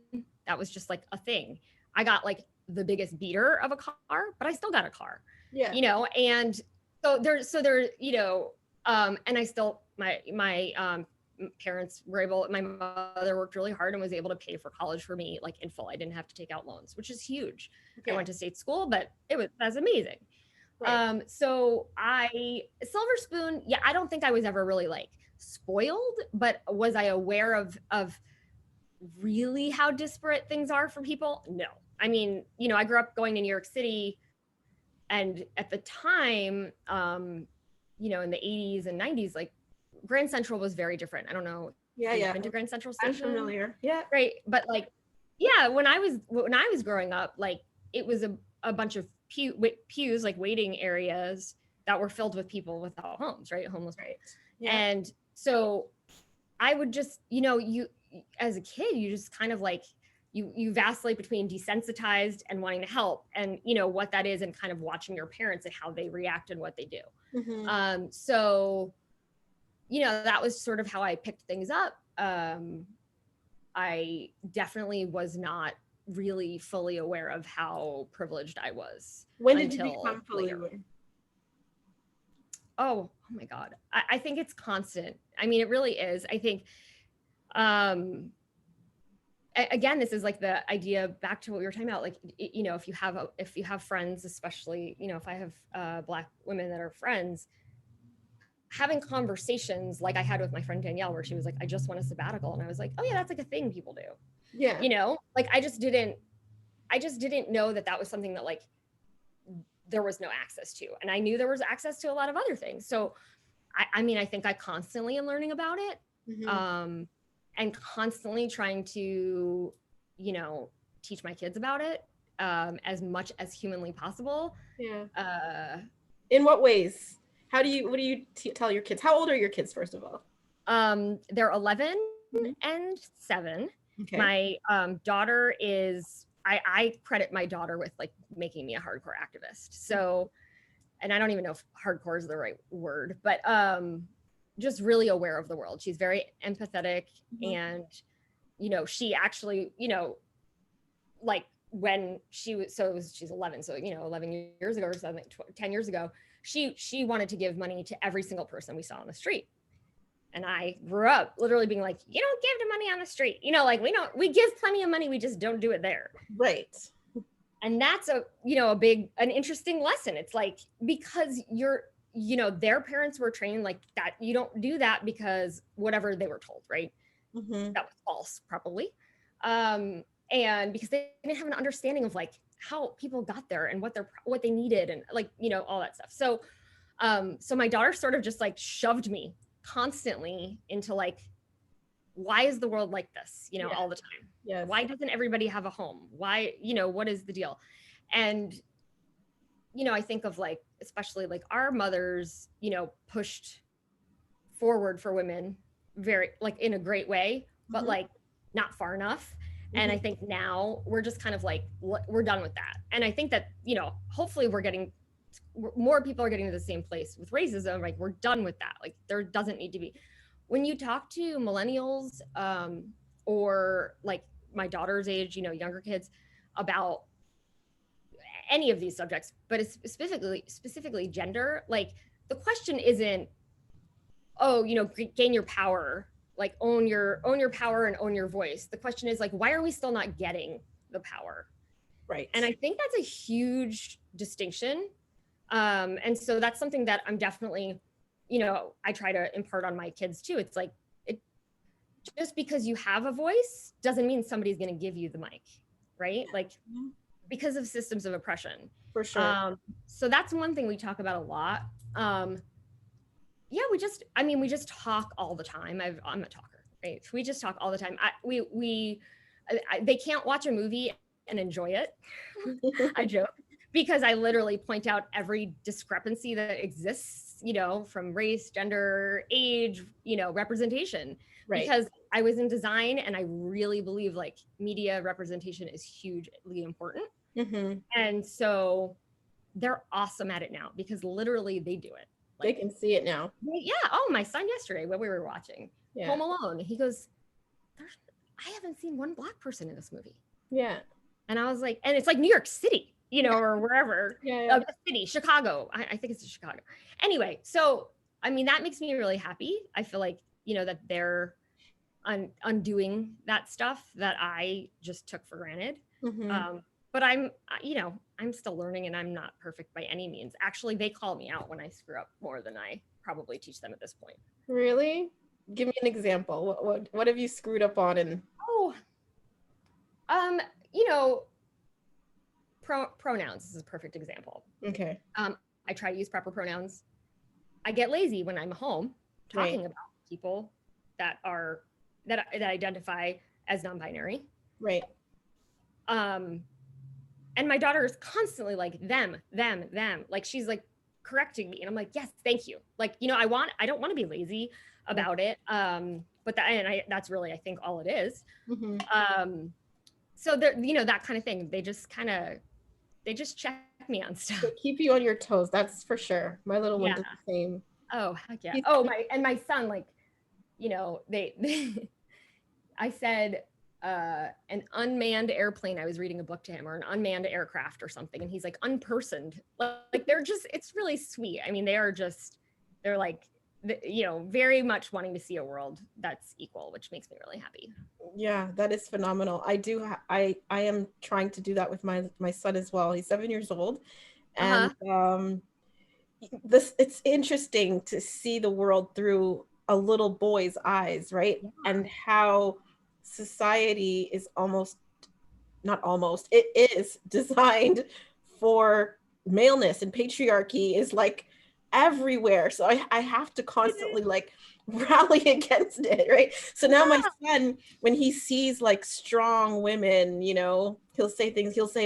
That was just like a thing. I got like the biggest beater of a car, but I still got a car. Yeah. You know, and so there, you know, and I still, my parents were able, my mother worked really hard and was able to pay for college for me, like in full. I didn't have to take out loans, which is huge. I went to state school, but that's amazing. Right. So silver spoon, yeah, I don't think I was ever really like spoiled, but was I aware of really how disparate things are for people? No. I mean, you know, I grew up going to New York City And at the time, you know, in the 80s and 90s, like Grand Central was very different. I don't know Yeah, if you've yeah. been to Grand Central I'm Station. familiar. Yeah. Right. But like, yeah, when I was growing up, like it was a bunch of pews, like waiting areas that were filled with people without homes, right? Homeless. Right. Yeah. And so I would just, you know, you as a kid, you just kind of like you vacillate between desensitized and wanting to help, and you know what that is, and kind of watching your parents and how they react and what they do. So, you know, that was sort of how I picked things up. I definitely was not really fully aware of how privileged I was. When did you become fully later. aware? Oh my God. I think it's constant. I mean, it really is. I think, again, this is like the idea back to what we were talking about. Like, you know, if you have friends, especially, you know, if I have Black women that are friends, having conversations like I had with my friend Danielle, where she was like, I just want a sabbatical. And I was like, oh yeah, that's like a thing people do. Yeah. You know, like I just didn't know that was something that like there was no access to. And I knew there was access to a lot of other things. So I mean, I think I constantly am learning about it. And constantly trying to, you know, teach my kids about it as much as humanly possible. Yeah. In what ways? What do you tell your kids? How old are your kids, first of all? They're 11 and 7. Okay. My daughter is, I credit my daughter with like making me a hardcore activist. So, and I don't even know if hardcore is the right word, but just really aware of the world. She's very empathetic, and, you know, she actually, you know, like when she's 11. So, you know, 11 years ago or something, 10 years ago, she wanted to give money to every single person we saw on the street. And I grew up literally being like, you don't give the money on the street. You know, like we give plenty of money. We just don't do it there. Right. And that's an interesting lesson. It's like, because you know, their parents were trained like that. You don't do that because whatever they were told, right? That was false, probably. And because they didn't have an understanding of like how people got there and what they needed, and like, you know, all that stuff. So, so my daughter sort of just like shoved me constantly into like, why is the world like this, you know, all the time? Yes. Why doesn't everybody have a home? Why, you know, what is the deal? And, you know, I think of like, especially like our mothers, you know, pushed forward for women very like in a great way, but like not far enough. And I think now we're just kind of like, we're done with that. And I think that, you know, hopefully more people are getting to the same place with racism. Like we're done with that. Like there doesn't need to be. When you talk to millennials or like my daughter's age, you know, younger kids, about any of these subjects, but it's specifically gender, like the question isn't, oh, you know, gain your power, like own your power and own your voice. The question is like, why are we still not getting the power? Right. And I think that's a huge distinction. And so that's something that I'm definitely, you know, I try to impart on my kids too. It's like, just because you have a voice doesn't mean somebody's going to give you the mic, right? Like because of systems of oppression. For sure. So that's one thing we talk about a lot. Yeah, we just talk all the time. I'm a talker, right? We just talk all the time. They can't watch a movie and enjoy it. I joke, because I literally point out every discrepancy that exists, you know, from race, gender, age, you know, representation. Right. Because I was in design and I really believe like media representation is hugely important. And so they're awesome at it now because literally they do it. Like, they can see it now. Yeah. Oh, my son yesterday when we were watching Home Alone, he goes, I haven't seen one Black person in this movie. Yeah. And I was like, and it's like New York City, you know, or wherever. The city, Chicago. I think it's Chicago. Anyway, so, I mean, that makes me really happy. I feel like, you know, that they're undoing that stuff that I just took for granted. But I'm, you know, I'm still learning and I'm not perfect by any means. Actually, they call me out when I screw up more than I probably teach them at this point. Really? Give me an example. What have you screwed up on? And you know, pronouns is a perfect example. Okay. I try to use proper pronouns. I get lazy when I'm home talking about people that identify as non-binary. Right. And my daughter is constantly like them. Like she's like correcting me, and I'm like, yes, thank you. Like, you know, I don't want to be lazy about it. But that's really, I think, all it is. Mm-hmm. So there, you know, that kind of thing. They just check me on stuff. They keep you on your toes. That's for sure. My little one does the same. Oh, heck yeah. My son, like, you know, I said, an unmanned airplane. I was reading a book to him, or an unmanned aircraft or something. And he's like, unpersoned. Like it's really sweet. I mean, they're like, you know, very much wanting to see a world that's equal, which makes me really happy. Yeah, that is phenomenal. I am trying to do that with my son as well. He's 7 years old. And it's interesting to see the world through a little boy's eyes, right? Yeah. And how society is it is designed for maleness, and patriarchy is like everywhere. So I have to constantly like rally against it, right? So now my son, when he sees like strong women, you know, he'll say,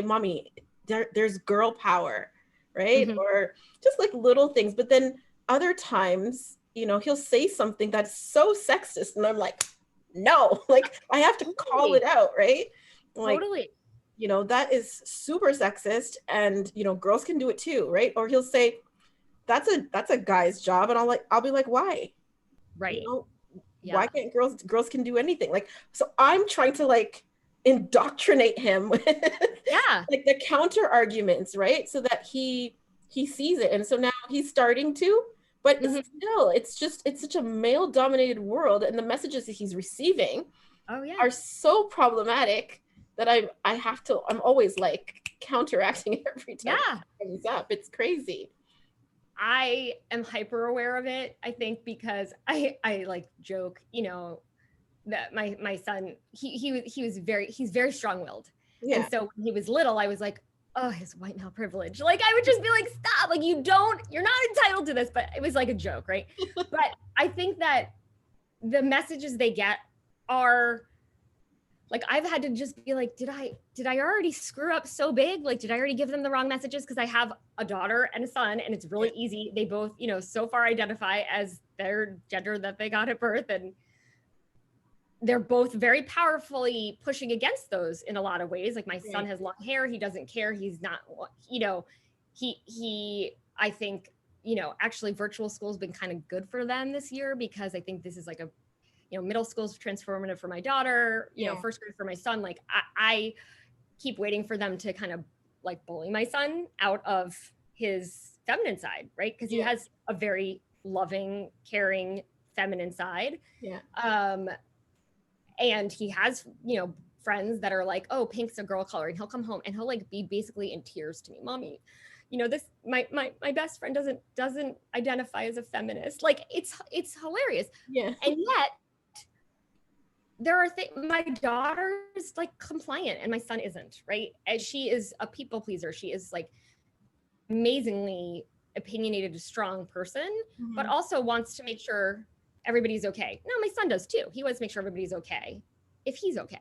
mommy, there's girl power, right? Mm-hmm. Or just like little things. But then other times, you know, he'll say something that's so sexist, and I'm like, no, like I have to call it out, right? Like, totally. You know, that is super sexist, and you know, girls can do it too, right? Or he'll say, that's a guy's job, and I'll be like, why? Right. You know, why can't girls can do anything? Like, so I'm trying to like indoctrinate him with like the counter arguments, right? So that he sees it. And so now he's starting to, but still, it's such a male dominated world, and the messages that he's receiving are so problematic that I'm always like counteracting it every time it comes up. It's crazy. I am hyper aware of it, I think, because I like joke, you know, that my son, he's very strong-willed. Yeah. And so when he was little, I was like, oh, his white male privilege. Like, I would just be like, stop, like, you're not entitled to this, but it was like a joke, right? But I think that the messages they get are, like, I've had to just be like, did I already screw up so big? Like, did I already give them the wrong messages? Because I have a daughter and a son, and it's really easy. They both, you know, so far identify as their gender that they got at birth. And they're both very powerfully pushing against those in a lot of ways. Like, my son has long hair. He doesn't care. He's not, you know, I think, you know, actually virtual school's been kind of good for them this year, because I think this is like a, you know, middle school's transformative for my daughter, you know, first grade for my son. Like, I keep waiting for them to kind of like bully my son out of his feminine side, right? Because he has a very loving, caring, feminine side. Yeah. And he has, you know, friends that are like, oh, pink's a girl color, and he'll come home and he'll like be basically in tears to me, mommy, you know, this, my best friend doesn't identify as a feminist. Like, it's hilarious. Yeah. And yet there are my daughter is like compliant and my son isn't, right? And she is a people pleaser. She is like amazingly opinionated, strong person, but also wants to make sure everybody's okay. No, my son does too. He wants to make sure everybody's okay if he's okay,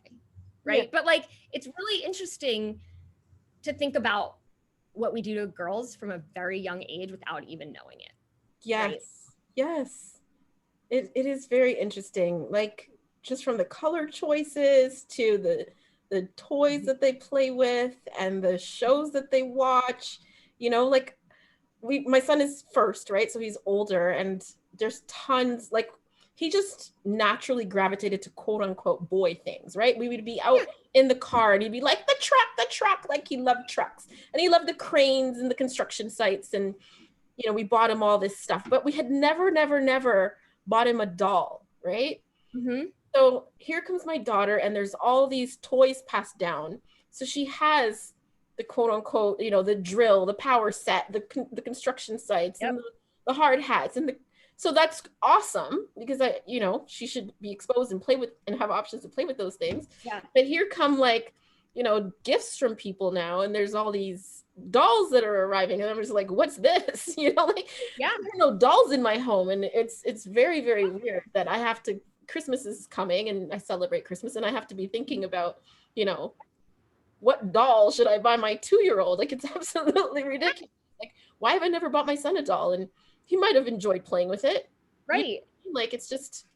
right? Yeah. But like, it's really interesting to think about what we do to girls from a very young age without even knowing it. Yes. Right? Yes. It is very interesting. Like, just from the color choices to the toys that they play with and the shows that they watch, you know, like my son is first, right? So he's older, and there's tons, like, he just naturally gravitated to quote unquote boy things, right? We would be out in the car and he'd be like, the truck, like he loved trucks, and he loved the cranes and the construction sites. And, you know, we bought him all this stuff, but we had never bought him a doll, right? Mm-hmm. So here comes my daughter, and there's all these toys passed down. So she has the quote unquote, you know, the drill, the power set, the construction sites, and the hard hats, and so that's awesome, because she should be exposed and play with and have options to play with those things. Yeah. But here come like gifts from people now, and there's all these dolls that are arriving, and I'm just like, what's this? Like, Yeah. there are no dolls in my home, and it's very, very weird that I have to. Christmas is coming, and I celebrate Christmas, and I have to be thinking about, what doll should I buy my 2-year-old? Like, it's absolutely ridiculous. Like, why have I never bought my son a doll? And he might have enjoyed playing with it. Right. Like, it's just.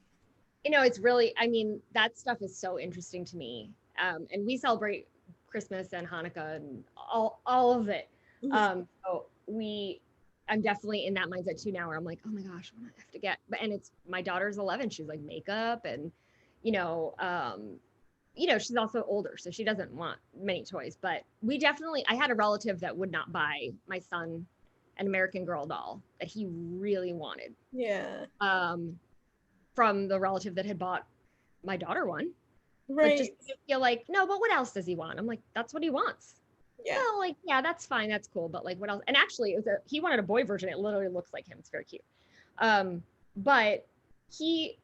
It's really, I mean, that stuff is so interesting to me. And we celebrate Christmas and Hanukkah and all of it. So I'm definitely in that mindset too now, where I'm like, oh my gosh, what do I have to get? And it's, my daughter's 11. She's like makeup and, she's also older, so she doesn't want many toys, but I had a relative that would not buy my son an American Girl doll that he really wanted. Yeah. From the relative that had bought my daughter one. Right. But just feel like, no, but what else does he want? I'm like, that's what he wants. Yeah. Well, like, yeah, that's fine. That's cool. But like, what else? And actually, he wanted a boy version. It literally looks like him. It's very cute. But he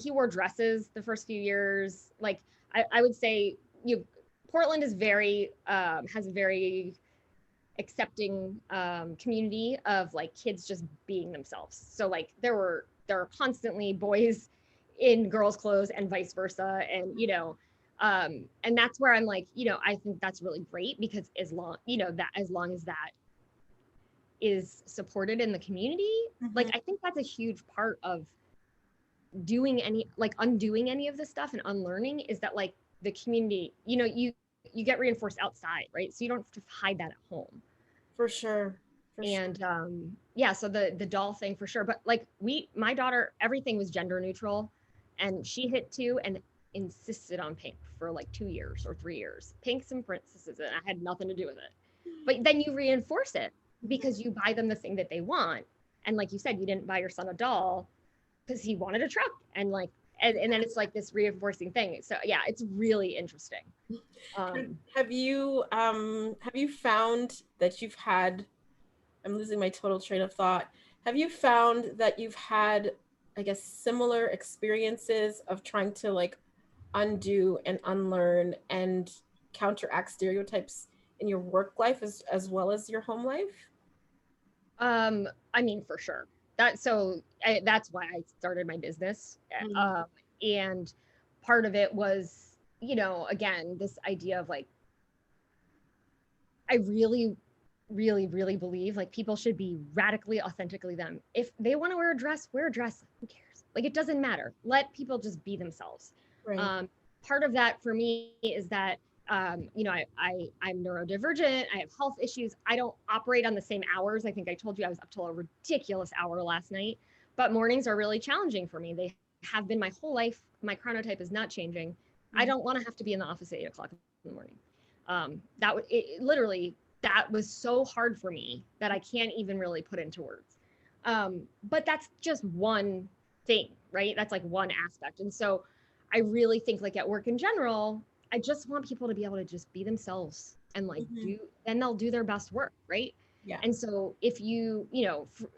wore dresses the first few years. Like, I would say Portland is has a very accepting community of like kids just being themselves. So like there are constantly boys in girls' clothes and vice versa. And, and that's where I'm like, I think that's really great, because as long as that is supported in the community, like, I think that's a huge part of undoing any of this stuff and unlearning, is that like the community, you get reinforced outside, right? So you don't have to hide that at home. For sure. So the doll thing for sure. But like my daughter, everything was gender neutral, and she hit 2 and insisted on pink for like 2 years or 3 years. Pinks and princesses, and I had nothing to do with it. But then you reinforce it because you buy them the thing that they want. And like you said, you didn't buy your son a doll because he wanted a truck, and like and then it's like this reinforcing thing. So yeah, it's really interesting. Have you found that you've had, I'm losing my total train of thought. Have you found that you've had, I guess, similar experiences of trying to like undo and unlearn and counteract stereotypes in your work life as well as your home life? I mean, for sure. That's why I started my business. And part of it was, again, this idea of like, I really, really, really believe like people should be radically, authentically them. If they want to wear a dress, wear a dress. Who cares? Like, it doesn't matter. Let people just be themselves. Right. Part of that for me is that, I'm neurodivergent. I have health issues. I don't operate on the same hours. I think I told you I was up till a ridiculous hour last night, but mornings are really challenging for me. They have been my whole life. My chronotype is not changing. I don't want to have to be in the office at 8 o'clock in the morning. That was so hard for me that I can't even really put into words. But that's just one thing, right? That's like one aspect. And so I really think like at work in general, I just want people to be able to just be themselves and like then they'll do their best work, right? Yeah. And so if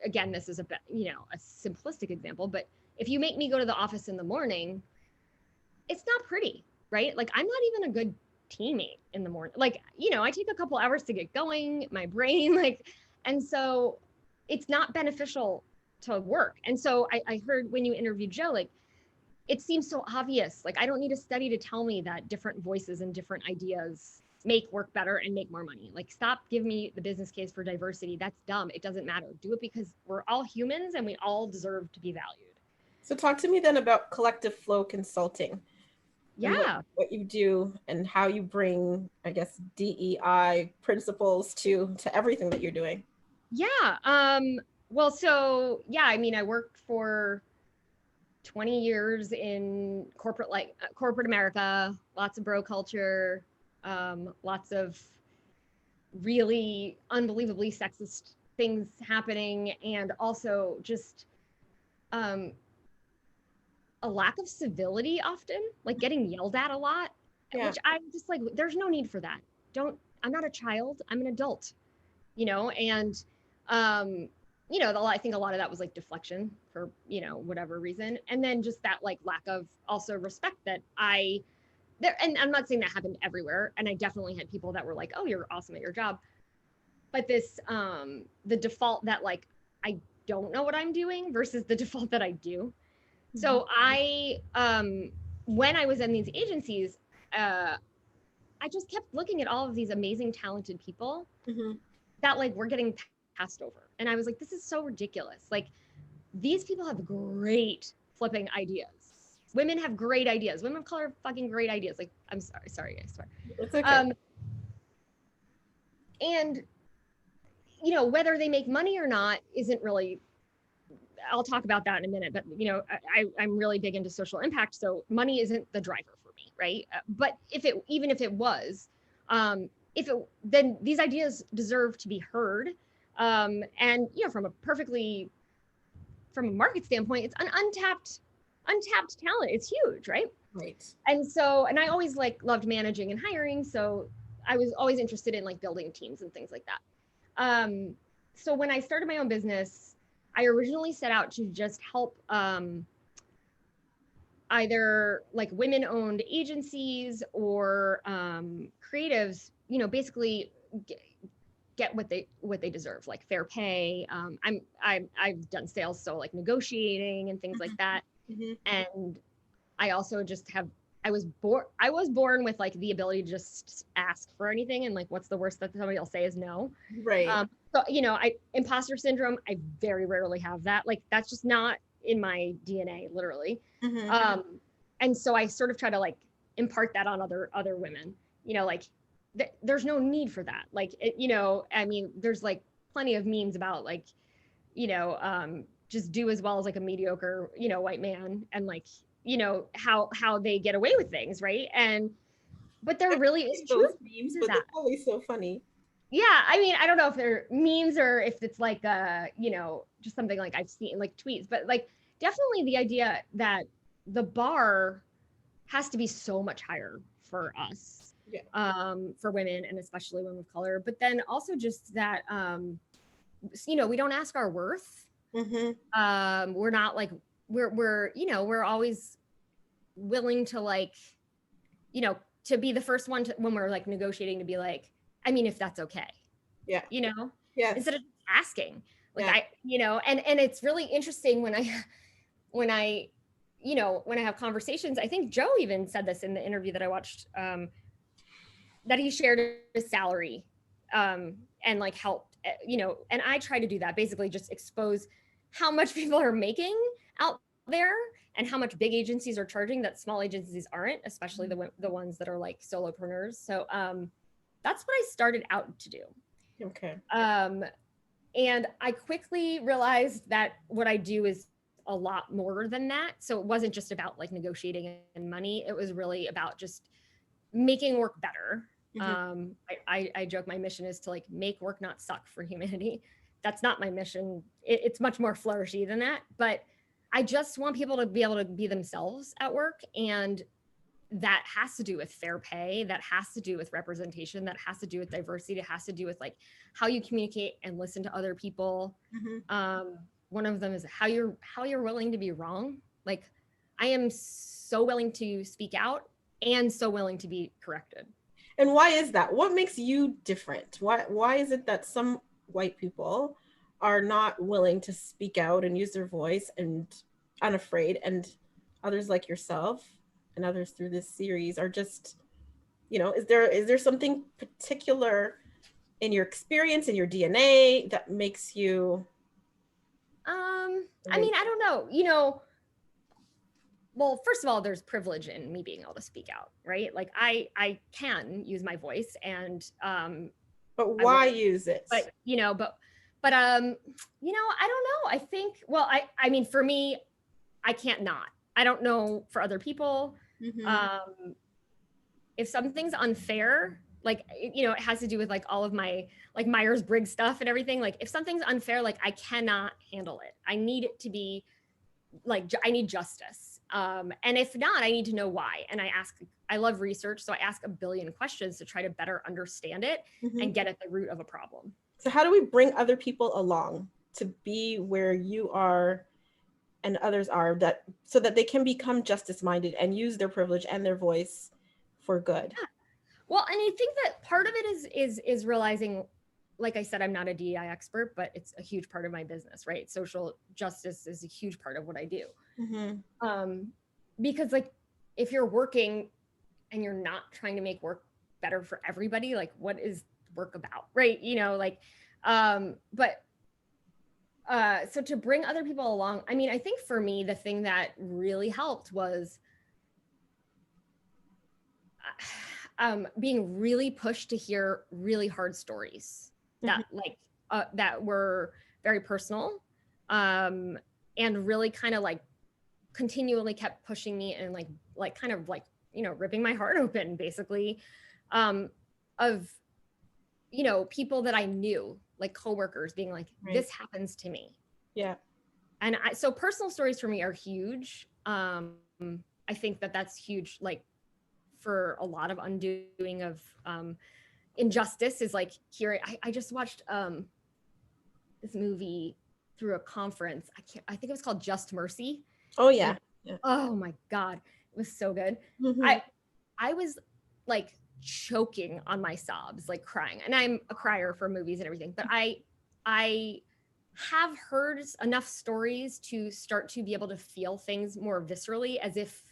again, this is a simplistic example, but if you make me go to the office in the morning, it's not pretty, right? Like, I'm not even a good teammate in the morning. Like, I take a couple hours to get going, my brain, like, and so it's not beneficial to work. And so I heard when you interviewed Joe, like, it seems so obvious. Like, I don't need a study to tell me that different voices and different ideas make work better and make more money. Like, stop giving me the business case for diversity. That's dumb. It doesn't matter. Do it because we're all humans and we all deserve to be valued. So talk to me then about coFLOWco Consulting. Yeah. What you do and how you bring, I guess, DEI principles to everything that you're doing. Yeah. Well, so yeah, I mean, I worked for 20 years in corporate America, lots of bro culture, lots of really unbelievably sexist things happening, and also just a lack of civility often, like getting yelled at a lot, which I'm just like, there's no need for that. I'm not a child, I'm an adult, and I think a lot of that was like deflection for, whatever reason. And then just that like lack of also respect that I there, and I'm not saying that happened everywhere. And I definitely had people that were like, oh, you're awesome at your job. But this, the default that like, I don't know what I'm doing versus the default that I do. So when I was in these agencies, I just kept looking at all of these amazing, talented people that like were getting passed over. And I was like, this is so ridiculous. Like, these people have great flipping ideas. Women have great ideas. Women of color have fucking great ideas. Like, I'm sorry, I swear. It's okay. And, you know, whether they make money or not isn't really, I'll talk about that in a minute, but, you know, I'm really big into social impact. So money isn't the driver for me, right? But even if it was, then these ideas deserve to be heard. And, you know, from a market standpoint, it's an untapped talent. It's huge, right? Right. And so, and I always like loved managing and hiring. So I was always interested in like building teams and things like that. So when I started my own business, I originally set out to just help either like women-owned agencies or creatives, you know, basically get what they deserve, like fair pay. I've done sales, so like negotiating and things like that. And I also just I was born with like the ability to just ask for anything, and like, what's the worst that somebody will say is no. Right. So, you know, imposter syndrome, I very rarely have that. Like, that's just not in my DNA, literally. And so I sort of try to like impart that on other women, you know, like there's no need for that. Like, you know, I mean, there's like plenty of memes about like, you know, just do as well as like a mediocre, you know, white man, and like, you know, how they get away with things, right? But there really is truth memes, to but that. they're always so funny. Yeah, I mean, I don't know if they're memes or if it's like you know, just something like I've seen like tweets, but like definitely the idea that the bar has to be so much higher for us, for women, and especially women of color. But then also just that, you know, we don't ask our worth. We're not like, we're you know, we're always willing to like, you know, to be the first one to, when we're like negotiating, to be like, I mean, if that's okay. Yeah. You know, Instead of asking, like, you know, and it's really interesting when I, you know, when I have conversations. I think Joe even said this in the interview that I watched, that he shared his salary, and like helped, you know, and I try to do that, basically just expose how much people are making out there and how much big agencies are charging that small agencies aren't, especially the ones that are like solopreneurs. So that's what I started out to do. Okay. And I quickly realized that what I do is a lot more than that. So it wasn't just about like negotiating and money. It was really about just making work better. I joke my mission is to like make work not suck for humanity. That's not my mission. It's much more flourishy than that. But I just want people to be able to be themselves at work. And that has to do with fair pay. That has to do with representation. That has to do with diversity. It has to do with like how you communicate and listen to other people. One of them is how you're willing to be wrong. Like, I am so willing to speak out and so willing to be corrected. And why is that? What makes you different? Why is it that some white people are not willing to speak out and use their voice and unafraid, and others like yourself and others through this series are just, you know, is there something particular in your experience, in your DNA, that makes you I mean, I don't know, you know, well, first of all, there's privilege in me being able to speak out, right? Like I can use my voice, and but why use it? But you know, but you know, I don't know. I think, well, I mean, for me, I can't not. I don't know for other people. If something's unfair, like, you know, it has to do with like all of my like Myers-Briggs stuff and everything. Like, if something's unfair, like, I cannot handle it. I need it to be like, I need justice. And if not, I need to know why. And I love research. So I ask a billion questions to try to better understand it and get at the root of a problem. So how do we bring other people along to be where you are and others are, that so that they can become justice minded and use their privilege and their voice for good. Well, and I think that part of it is realizing, like I said, I'm not a DEI expert, but it's a huge part of my business, right? Social justice is a huge part of what I do. Because like, if you're working and you're not trying to make work better for everybody, like what is work about, right? You know, like, so to bring other people along, I mean, I think for me, the thing that really helped was being really pushed to hear really hard stories that like that were very personal, and really kind of like continually kept pushing me and like kind of like, you know, ripping my heart open basically, of, you know, people that I knew, like coworkers being like, this happens to me. Yeah. And so personal stories for me are huge. I think that that's huge, like for a lot of undoing of injustice is like hearing, I just watched this movie through a conference. I think it was called Just Mercy. Oh yeah. Oh my God. It was so good. I was like choking on my sobs, like crying. And I'm a crier for movies and everything, but I have heard enough stories to start to be able to feel things more viscerally, as if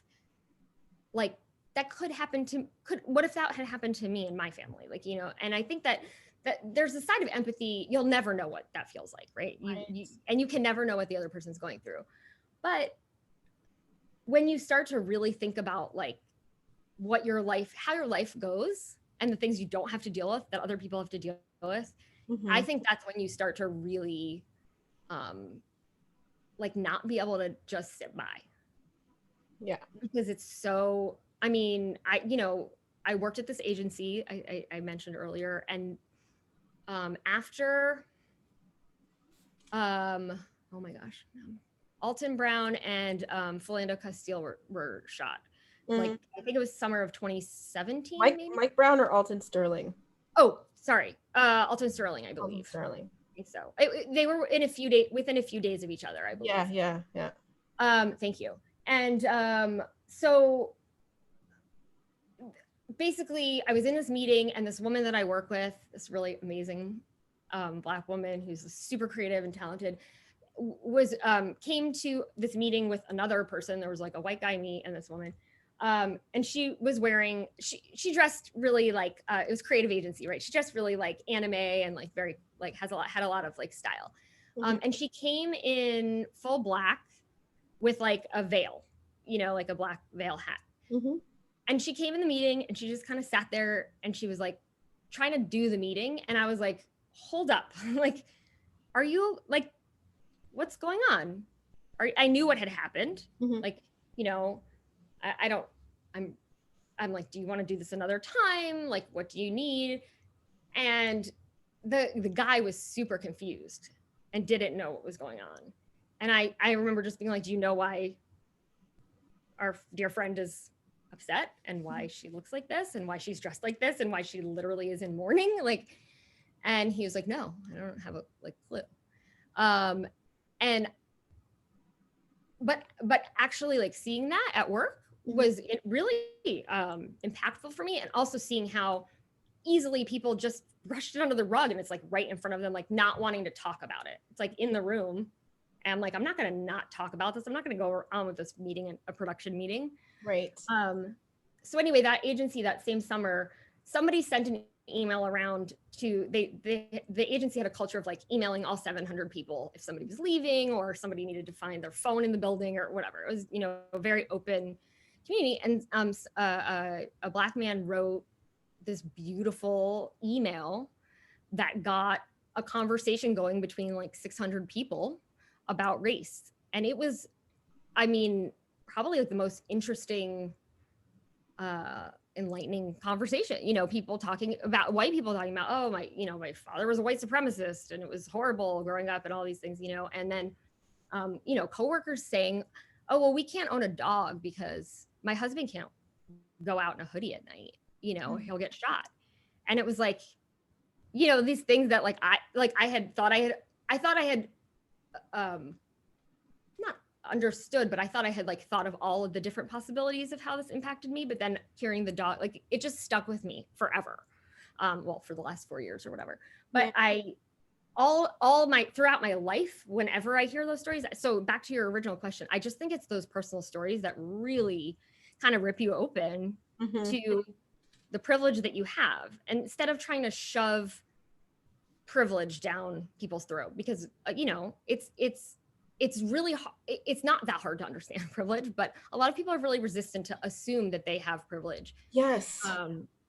like that could happen to, what if that had happened to me and my family? Like, you know, and I think that there's a side of empathy. You'll never know what that feels like, right? And you can never know what the other person's going through. But when you start to really think about like what your life, how your life goes and the things you don't have to deal with that other people have to deal with, I think that's when you start to really like not be able to just sit by. Yeah. Because it's so, I mean, I worked at this agency I mentioned earlier, and after oh my gosh, Alton Brown and Philando Castile were shot. Like I think it was summer of 2017. Mike Brown or Alton Sterling? Oh, sorry, Alton Sterling, I believe. Alton Sterling. I think so. They were within a few days of each other, I believe. Yeah. Thank you. And so basically, I was in this meeting, and this woman that I work with, this really amazing Black woman who's super creative and talented, was came to this meeting with another person. There was like a white guy, me, and this woman. And she was wearing, she dressed really like, it was creative agency, right? She dressed really like anime and like very, like had a lot of like style. And she came in full black with like a veil, you know, like a black veil hat. And she came in the meeting and she just kind of sat there and she was like trying to do the meeting. And I was like, hold up. Like, are you like, what's going on? I knew what had happened. Like, you know, I'm like, do you want to do this another time? Like, what do you need? And the guy was super confused and didn't know what was going on. And I remember just being like, do you know why our dear friend is upset and why she looks like this and why she's dressed like this and why she literally is in mourning? Like, and he was like, no, I don't have a like clue. But actually like seeing that at work was it really impactful for me, and also seeing how easily people just brushed it under the rug, and it's like right in front of them, like not wanting to talk about it. It's like in the room, and I'm like, I'm not going to not talk about this. I'm not going to go on with this meeting, a production meeting. Right. So anyway, that agency, that same summer, somebody sent an email around to the agency had a culture of like emailing all 700 people if somebody was leaving or somebody needed to find their phone in the building or whatever. It was, you know, a very open community. And a Black man wrote this beautiful email that got a conversation going between like 600 people about race. And it was, I mean, probably like the most interesting, enlightening conversation. You know, people talking about, white people talking about, oh, my father was a white supremacist and it was horrible growing up and all these things, you know. And then, you know, coworkers saying, oh, well, we can't own a dog because my husband can't go out in a hoodie at night, you know, he'll get shot. And it was like, you know, these things that I thought I had not understood, but I thought I had like thought of all of the different possibilities of how this impacted me. But then hearing the dog, like it just stuck with me forever. Well, for the last 4 years or whatever. But Yeah. all my throughout my life, whenever I hear those stories, so back to your original question, I just think it's those personal stories that really kind of rip you open to the privilege that you have. And instead of trying to shove privilege down people's throat, because you know, it's really it's not that hard to understand privilege, but a lot of people are really resistant to assume that they have privilege. Yes.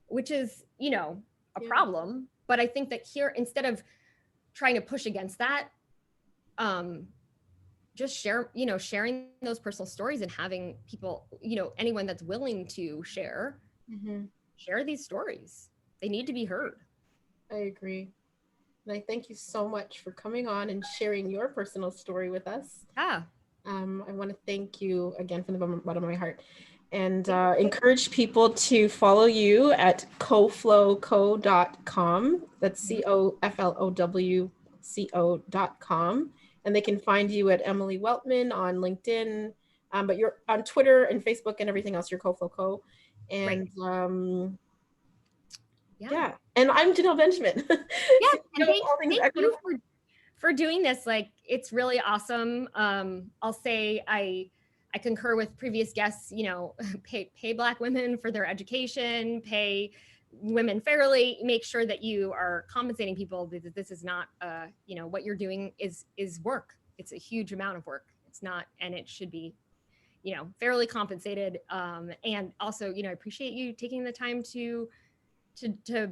Which is, you know, a Yeah. problem. But I think that here, instead of trying to push against that, just sharing those personal stories and having people, you know, anyone that's willing to share these stories. They need to be heard. I agree. And I thank you so much for coming on and sharing your personal story with us. Yeah. I want to thank you again from the bottom of my heart, and encourage people to follow you at coFLOWco.com. That's COFLOWco.com. And they can find you at Emily Weltman on LinkedIn, but you're on Twitter and Facebook and everything else, you're coFLOWco. And yeah. And I'm Janelle Benjamin. Yeah, and thank you for doing this. Like, it's really awesome. I'll say I concur with previous guests, you know, pay Black women for their education, pay women fairly, make sure that you are compensating people, that this is not, you know, what you're doing is work. It's a huge amount of work. It's not, and it should be, you know, fairly compensated. And also, you know, I appreciate you taking the time to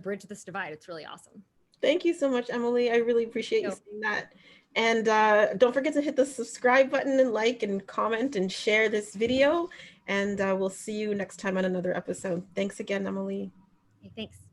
bridge this divide. It's really awesome. Thank you so much, Emily. I really appreciate you saying that. And don't forget to hit the subscribe button and like and comment and share this video. And we'll see you next time on another episode. Thanks again, Emily. Okay, thanks.